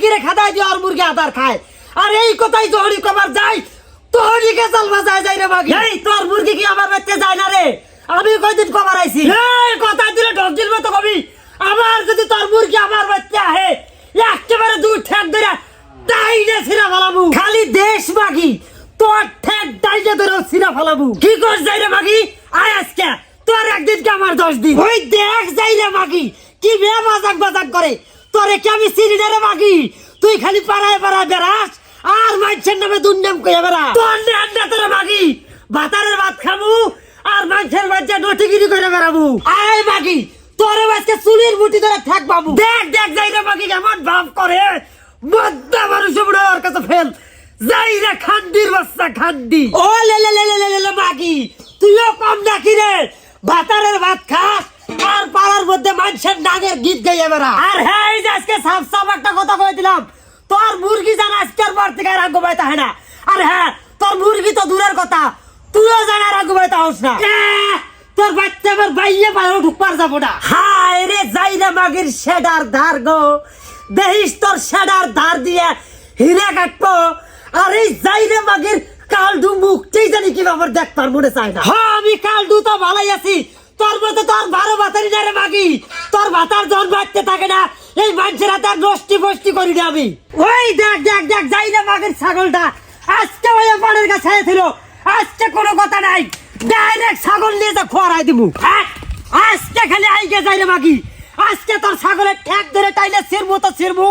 মুরগিরে খাদাই দিয়ে আর মুরগি আদার খায় আর এই কথাই জহরি কবার যাই তোহরি কে চালবা যায় যাই রে মাগি এই তোর মুরগি কি আমার বাচ্চা যায় না রে আমি কয়দিন কবার আইছি এই কথা দিলে ঢক দিল তো কবি আমার যদি তোর মুরগি আমার বাচ্চা হে একেবারে দুই ঠ্যাক ধরে টাইনে ছিড়া ফেলাবো খালি দেশ মাগি তোর ঠ্যাক টাইনে ধরে ছিড়া ফেলাবো কি কর যাই রে মাগি আয় আজকে তোর একদিন কে আমার 10 দিন ওই দেখ যাই রে মাগি কি বে বাজাক বাজাক করে তোরে কি আমি চিনি না রে মাগি তুই খালি পাড়ায় পাড়ায় বেড়াস আর মাইছেন নামে দুর্নাম কইয়া বেড়া তোর নেন্ডা তোরে মাগি ভাতারের ভাত খামু আর মাইছের বাচ্চা নটিগিরি করে বেড়াবো আয় মাগি তোরে আজকে চুলির মুঠি ধরে থাক বাবু দেখ দেখ যাই রে মাগি কেমন ভাব করে মদ্দা মানুষ বড় ওর কাছে ফেল যাই রে খান্ডির বাচ্চা খান্ডি ও লে লে লে লে লে মাগি তুইও কম নাকি রে ভাতারের ভাত খাস আর পাড়ার মধ্যে মানুষের ডাঙের গীত গাইয়া বেড়া আর হ্যাঁ এই যে আজকে সাফ সাফ একটা কথা কয়ে দিলাম তোর মুরগি জানা আজকের পর থেকে আর আগে বাইতে হয় না আর হ্যাঁ তোর মুরগি তো দূরের কথা তুইও জানা আর আগে বাইতে হোস না তোর বাচ্চা আমার বাইয়ে বাইরে ঢুকবার যাবো না হায় রে যাই রে মাগির শেডার ধার গো দেহিস তোর শেডার ধার দিয়ে হিরে কাটবো আর এই যাই রে মাগির কালডু মুখটাই জানি কি আমার দেখবার মনে চায় না হ্যাঁ আমি কালডু তো ভালোই আছি তোর মতো তোর 12 বাতারি না রে মাগি তোর ভাতার জন বাড়তে থাকে না এই মানুষের হাতে নষ্টি ফষ্টি করি না আমি ওই দেখ দেখ দেখ যাই রে মাগির ছাগলটা আজকে ওই পাড়ের কাছে ছিল আজকে কোনো কথা নাই ডাইরেক্ট ছাগল নিয়ে যা খোয়ারাই দিবু আজকে খালি আইগে যাই রে মাগি আজকে তোর ছাগলের ঠ্যাক ধরে টাইলে ছিড়বো তো ছিড়বো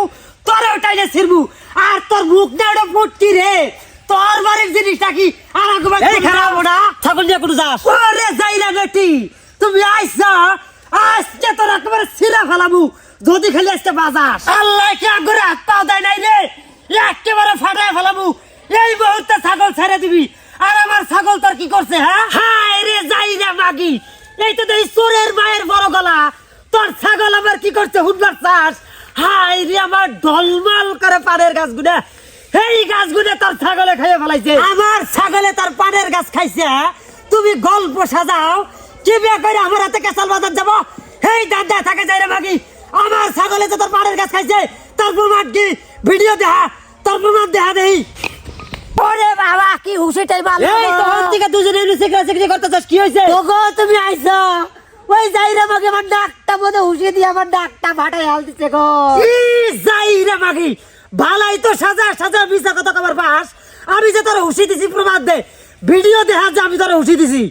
তোরেও টাইলে ছিড়বো আর তোর মুখ দিয়ে ওটা ফুটকি রে তোর বাড়ির জিনিসটা কি আর আগে এই খারাপ ওটা ছাগল নিয়ে কোনো যাস ওরে যাই রে বেটি তুমি আইসা আজকে তোর একেবারে ছিঁড়া ফেলাবো যদি খালি আজকে বাজাস আল্লাহ কি আগে হাত পাও দেয় নাই রে একেবারে ফাটায় ফেলাবো এই মুহূর্তে ছাগল ছেড়ে দিবি আর আমার ছাগল তোর কি করছে হ্যাঁ হায় রে যাই রে মাগি এই তো দেখি চোরের মায়ের বড় গলা তোর ছাগল আমার কি করছে হুনবার চাষ হায় রে আমার ঢলমাল করে পানের গাছগুলো এই গাছগুলো তোর ছাগলে খাইয়ে ফেলাইছে আমার ছাগলে তার পানের গাছ খাইছে তুমি গল্প সাজাও কি বে করে আমার হাতে কেসাল বাজার যাবো এই দাদা থাকে যাই রে মাগি আমার ছাগলে তো তোর পানের গাছ খাইছে তোর প্রমাণ কি ভিডিও দেখা তোর প্রমাণ দেখা দেই ওরে বাবা কি হুশিটাই ভালো এই তোর থেকে দুজনে সিক্রেট করতেছস কি হইছে ওগো তুমি আইছো ওই যাই রে মাগি আমার ডাকটা মনে হুশি দিয়ে আমার ডাকটা ফাটাই হাল দিছে গো কি যাই রে মাগি ভালাই তো সাজা সাজা মিছা কথা কবার পাস আমি যে তোর হুশি দিছি প্রমাণ দে ভিডিও দেখা যে আমি তোর হুশি দিছি